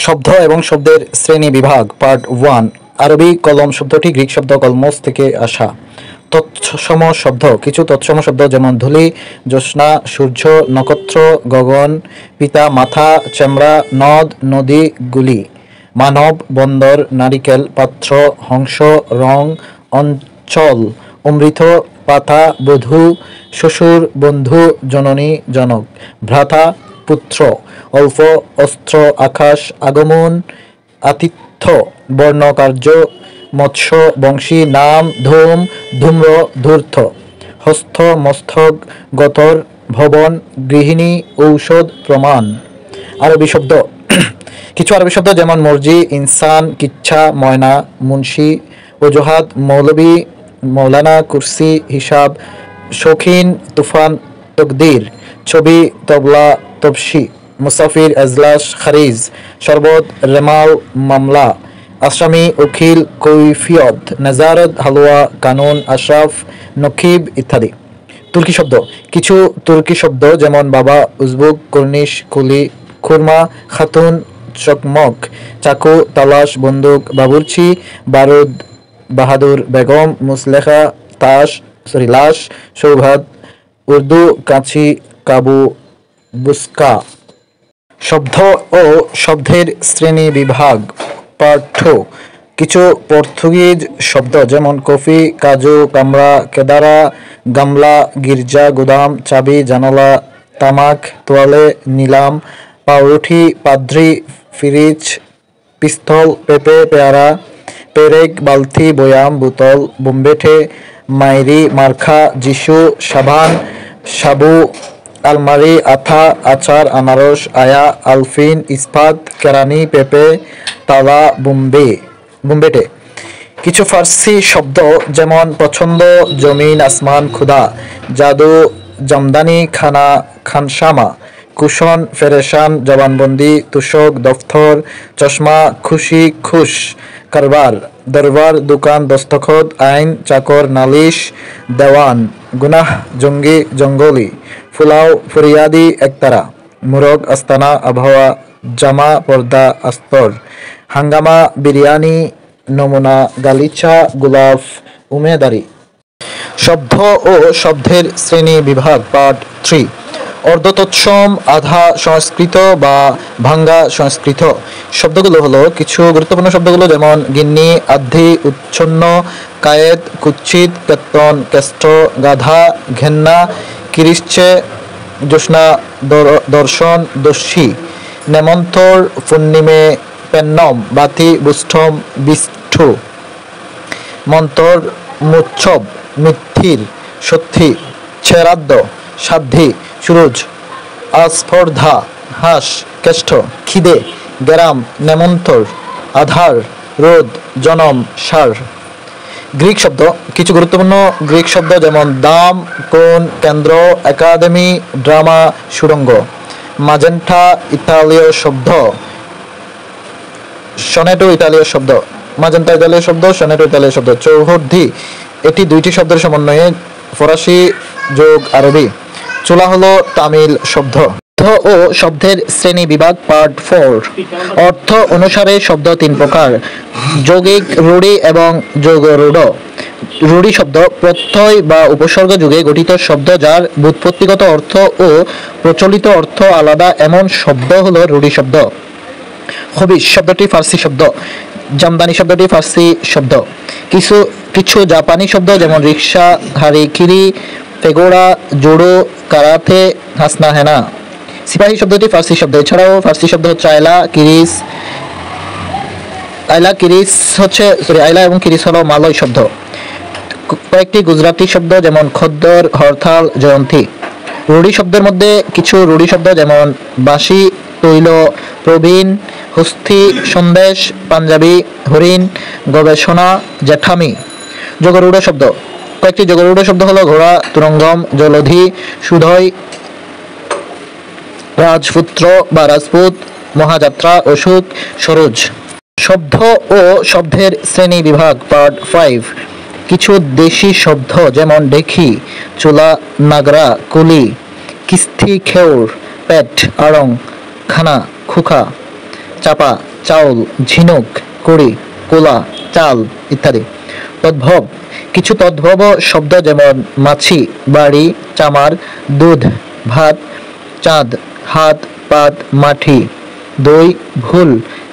শব্দ এবং শব্দের শ্রেণী বিভাগ পার্ট 1। আরবি কলম শব্দটি গ্রিক শব্দ কলমস থেকে আসা। তৎসম শব্দ, কিছু তৎসম শব্দ যেমন ধূলি, জ্যোৎস্না, সূর্য, নক্ষত্র, গগন, পিতা, মাথা, চামড়া, নদ, নদী, গুলি, মানব, বন্দর, নারিকেল, পাত্র, হংস, রং, অঞ্চল, অমৃত, পাতা, বধূ, শ্বশুর, বন্ধু, জননী, জনক, ভ্রাতা, পুত্র, অল্প, অস্ত্র, আকাশ, আগমন, আতিথ্য, বর্ণ, কার্য, মৎস্য, বংশী, নাম, ধূম, ধূম্র, ধূর্ত, হস্ত, মস্তক, গতর, ভবন, গৃহিণী, ঔষধ, প্রমাণ। আরবি শব্দ কিছু আরবি শব্দ যেমন মর্জি, ইনসান, কিচ্ছা, ময়না, মুন্সি, অজুহাত, মৌলবী, মৌলানা, কুরসি, হিসাব, শৌখিন, তুফান, তকদির, ছবি, তবলা, তবসি, মুসাফির, এজলাস, খারিজ, শরবত, রেমাল, মামলা, আসামি, উকিল, কৈফিয়ত, নেজারত, হালুয়া, কানুন, আশরাফ, নকিব ইত্যাদি। তুর্কি শব্দ কিছু তুর্কি শব্দ যেমন বাবা, উজবুক, কর্নিশ, কুলি, খুরমা, খাতুন, চকমক, চাকু, তালাশ, বন্দুক, বাবুর্চি, বারুদ, বাহাদুর, বেগম, মুসলেখা, লাশ, সৌভাত, উর্দু, কাঁচি, কাবু, বুস্কা। শব্দ ও শব্দের শ্রেণী বিভাগ পার্ট 2। কিছু পর্তুগিজ শব্দ যেমন কফি, কাজু, কামরা, কেদারা, গামলা, গির্জা, গুদাম, চাবি, জানালা, তামাক, তোয়ালে, নিলাম, পাউরুটি, পাদ্রি, ফ্রিজ, পিস্তল, পেঁপে, পেয়ারা, পেরেক, বালতি, বয়াম, বোতল, বোম্বেটে, মাইরি, মার্খা, যিশু, সাবান, সাবু, আলমারি, আঠা, আচার, আনারস, আয়া, আলফিন, ইস্পাত, কেরানি, পেঁপে, তালা, বোম্বেটে। কিছু ফার্সি শব্দ যেমন পছন্দ, জমিন, আসমান, খুদা, জাদু, জামদানি, খানা, খানসামা, কুশন, ফেরেশান, জবানবন্দি, তুষক, দফতর, চশমা, খুশি, খুশ, কারবার, দরবার, দোকান, দস্তখত, আইন, চাকর, নালিশ, দেওয়ান, গুনাহ, জঙ্গি, জঙ্গলি, ফুলাও, ফরিয়াদি, একতারা, মুরগ, আস্তানা, আবহাওয়া, জামা, পর্দা, আস্তর, হাঙ্গামা, বিরিয়ানি, নমুনা, গালিচা, গোলাপ, উমেদারি। শব্দ ও শব্দের শ্রেণী বিভাগ পার্ট 3। অর্ধতৎসম, আধা সংস্কৃত বা ভাঙ্গা সংস্কৃত শব্দগুলো হলো কিছু গুরুত্বপূর্ণ শব্দগুলো যেমন গিন্নি, আদ্ধি, উচ্ছন্ন, কায়েত, কুচ্ছিত, কেতন, কেষ্ট, গাধা, ঘেন্না, কিরিশ্চে, জ্যোৎস্না, দর্শন, দস্যি, নেমন্তর, পূর্ণিমে, পেন্নম, বাতি, বুষ্ঠম, বিষ্ঠু, মন্তর, মুচ্ছব, মিথ্যির, সত্যি, ছেরাদ্দ, সাধ্যি, সুরুজ, আস্পর্ধা, হাস, কেষ্ট, খিদে, গেরাম, নেমন্তর, আধার, রোদ, জনম, সার। গ্রিক শব্দ কিছু গুরুত্বপূর্ণ গ্রিক শব্দ যেমন দাম, কোণ, কেন্দ্র, একাডেমি, ড্রামা, সুড়ঙ্গ। মাজেন্টা ইতালীয় শব্দ, সনেটো ইতালীয় শব্দ, মাজেন্টা ইতালীয় শব্দ, সনেটো ইতালীয় শব্দ। চৌহদ্দি এটি দুইটি শব্দের সমন্বয়ে, ফরাসি যোগ আরবি। চুলা হলো তামিল শব্দ। অর্থ ও শব্দের শ্রেণী বিভাগ পার্ট 4। অর্থ অনুসারে শব্দ 3 প্রকার: যৌগিক, রূঢ়ি এবং যৌগরূঢ়। রূঢ়ি শব্দ প্রত্যয় বা উপসর্গ যুগে গঠিত শব্দ যার ব্যুৎপত্তিগত অর্থ ও প্রচলিত অর্থ আলাদা, এমন শব্দ হলো রূঢ়ি শব্দ। খবিস শব্দটি ফার্সি শব্দ। জামদানি শব্দটি ফার্সি শব্দ। কিছু জাপানি শব্দ যেমন রিক্সা, হারিকিরি, পেগোড়া, জুডো, কারাতে, হাসনা হেনা। সিপাহী শব্দটি ফার্সি শব্দ। এছাড়াও ফার্সি শব্দ হচ্ছে আয়লা, কিরিস। আয়লা এবং কিরিস হলো মালয় শব্দ। কয়েকটি গুজরাটি শব্দ যেমন খদ্দর, হরতাল, জয়ন্তী। রূঢ়ি শব্দের মধ্যে কিছু রূঢ়ি শব্দ যেমন বাঁশি, তৈল, প্রবীণ, হস্তি, সন্দেশ, পাঞ্জাবি, হরিণ, গবেষণা, জেঠামি। যোগরূঢ় শব্দ কয়েকটি যোগরূঢ় শব্দ হলো ঘোড়া, তুরঙ্গম, জলধি, সুধয়, রাজপুত্র বা রাজপুত, মহাযাত্রা, অসুখ, সরোজ। শব্দ ও শব্দের শ্রেণী বিভাগ পার্ট 5। কিছু দেশি শব্দ যেমন ডেকি, চুলা, নাগরা, কুলি, কিস্তি, খেউর, পেট, আড়ং, খানা, খুখা, চাপা, চাউল, ঝিনুক, কুড়ি, কোলা, চাল ইত্যাদি। তদ্ভব কিছু তদ্ভব শব্দ যেমন মাছি, বাড়ি, চামার, দুধ, ভাত, চাঁদ, হাত, পাত, মাটি, দই, ভুল,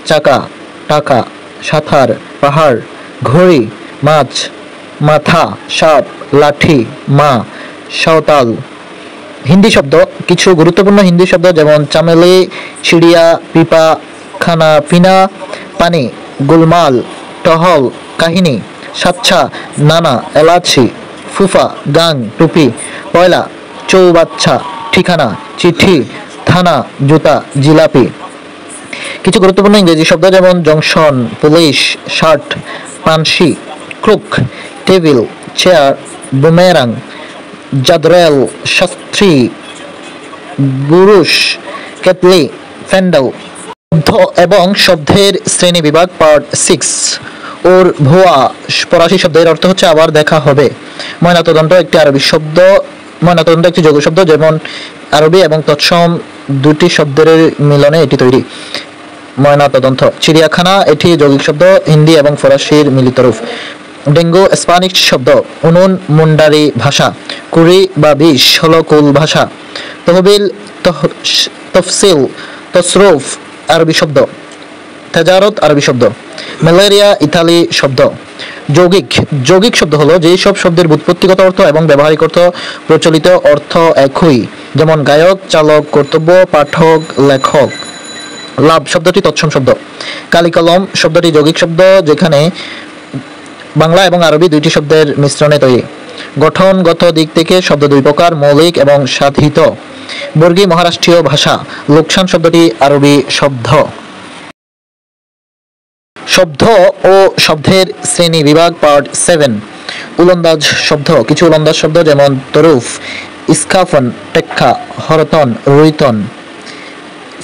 চাকা, টাকা, সাঁতার, পাহাড়, ঘড়ি, মাছ, মাথা, সাপ, লাঠি, মা, সাঁওতাল। হিন্দি শব্দ কিছু গুরুত্বপূর্ণ হিন্দি শব্দ যেমন চামেলি, চিড়িয়া, পিপা, খানা পিনা, পানি, গোলমাল, টহল, কাহিনী, সাচ্ছা, নানা, এলাচি, ফুফা, গাং, টুপি, পয়লা, চৌবাচ্চা, ঠিকানা, চিঠি, থানা, জুতা, জিলাপি। কিছু গুরুত্বপূর্ণ ইংরেজি শব্দ যেমন জংশন, পুলিশ, শার্ট, পানসি, ক্রুক, টেবিল, চেয়ার, বুমেরাং, জাদরেল, শাস্ত্রী, বুরুশ, কেতলি, ফ্যান্ডেল। শব্দ এবং শব্দের শ্রেণী বিভাগ পার্ট 6। ওর ভুয়া ফরাসি শব্দের অর্থ হচ্ছে আবার দেখা হবে। ময়নাতদন্ত একটি আরবি শব্দ, ময়নাতদন্ত একটি যৌগ শব্দ যেমন আরবি এবং তৎসম দুটি শব্দের মিলনে এটি তৈরি। ময়নাতদন্ত। চিড়িয়াখানা এটি যৌগিক শব্দ, হিন্দি এবং ফরাসির মিলিত রূপ। ডেঙ্গু স্প্যানিশ শব্দ, উনুন মুন্ডারি ভাষা, কুড়ি বা 20 হলো কুল ভাষা। তহবিল, তফসিল, তসরুফ আরবি শব্দ, তেজারত আরবি শব্দ। ম্যালেরিয়া ইতালি শব্দ। যৌগিক যৌগিক শব্দ হলো যেই সব শব্দের ব্যুৎপত্তিগত অর্থ এবং ব্যবহারিক অর্থ প্রচলিত অর্থ একই, যেমন গায়ক, চালক, কর্তব্য, পাঠক, লেখক। লাভ শব্দটি তৎসম শব্দ। কালিকলম শব্দটি যৌগিক শব্দ যেখানে বাংলা এবং আরবি দুইটি শব্দের মিশ্রণে তৈরি। গঠনগত দিক থেকে শব্দ দুই প্রকার, মৌলিক এবং সাধিত। বর্গী মহারাষ্ট্রীয় ভাষা। লোকসান শব্দটি আরবি শব্দ। শব্দ ও শব্দের শ্রেণী বিভাগ পার্ট 7। উলন্দাজ শব্দ কিছু উলন্দাজ শব্দ যেমন তরুফ, ইস্কাফন, টেক্কা, হরতন, রুইতন।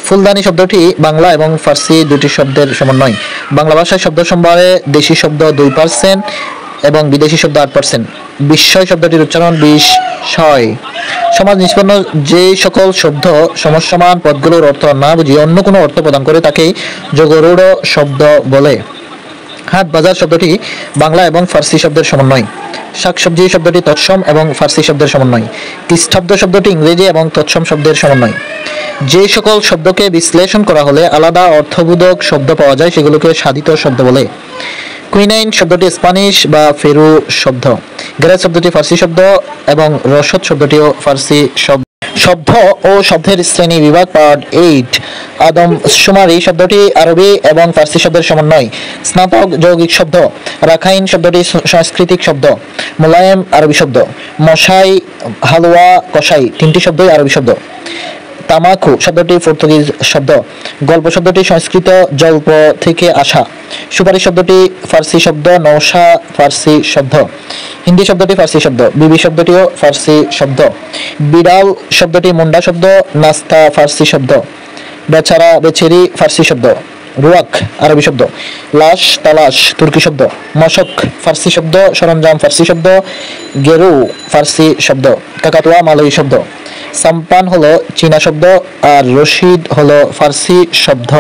ফুলদানি শব্দটি বাংলা এবং ফার্সি দুটি শব্দের সমন্বয়। বাংলা ভাষায় শব্দ সম্ভারে দেশি শব্দ 2% এবং বিদেশি শব্দ 8%। বিস্ময় শব্দটির উচ্চারণ বিস্ময়। সমাজ নিষ্পন্ন যে সকল শব্দ সমসমান পদগুলোর অর্থ না বুঝিয়ে অন্য কোনো অর্থ প্রদান করে তাকেই যোগরূঢ় শব্দ বলে। হাট বাজার শব্দটি বাংলা এবং ফার্সি শব্দের সমন্বয়। শাকসবজি শব্দটি তৎসম এবং ফার্সি শব্দের সমন্বয়। খ্রিস্টাব্দ শব্দটি ইংরেজি এবং তৎসম শব্দের সমন্বয়। যে সকল শব্দকে বিশ্লেষণ করা হলে আলাদা অর্থবোধক শব্দ পাওয়া যায় সেগুলোকে সাধিত শব্দ বলে। কুইনাইন শব্দটি স্প্যানিশ বা ফেরু শব্দ। গ্যারেজ শব্দটি ফার্সি শব্দ এবং রসদ শব্দটিও ফার্সি শব্দ। শব্দ ও শব্দের শ্রেণী বিভাগ পার্ট 8। আদমশুমারি শব্দটি আরবি এবং ফার্সি শব্দের সমন্বয়। স্নাতক যৌগিক শব্দ। রাখাইন শব্দটি সাংস্কৃতিক শব্দ। মোলায়েম আরবি শব্দ। মশাই, হালুয়া, কসাই তিনটি শব্দই আরবি শব্দ। তামাকু শব্দটি পর্তুগিজ শব্দ। গল্প শব্দটি সংস্কৃত জল্প থেকে আসা। সুপারিশ শব্দটি ফার্সি শব্দ। নৌশা ফার্সি শব্দ। হিন্দি শব্দটি ফার্সি শব্দ। বিবি শব্দটিও ফার্সি শব্দ। বিড়াল শব্দটি মুন্ডা শব্দ। নাস্তা ফার্সি শব্দ। বেচারা বেচেরি ফার্সি শব্দ। রুয়াক আরবি শব্দ। লাশ তালাশ তুর্কি শব্দ। মশক ফার্সি শব্দ। সরঞ্জাম ফার্সি শব্দ। গেরু ফার্সি শব্দ। কাকাতুয়া মালয়ী শব্দ। সাম্পান হলো চীনা শব্দ আর রশিদ হলো ফার্সি শব্দ।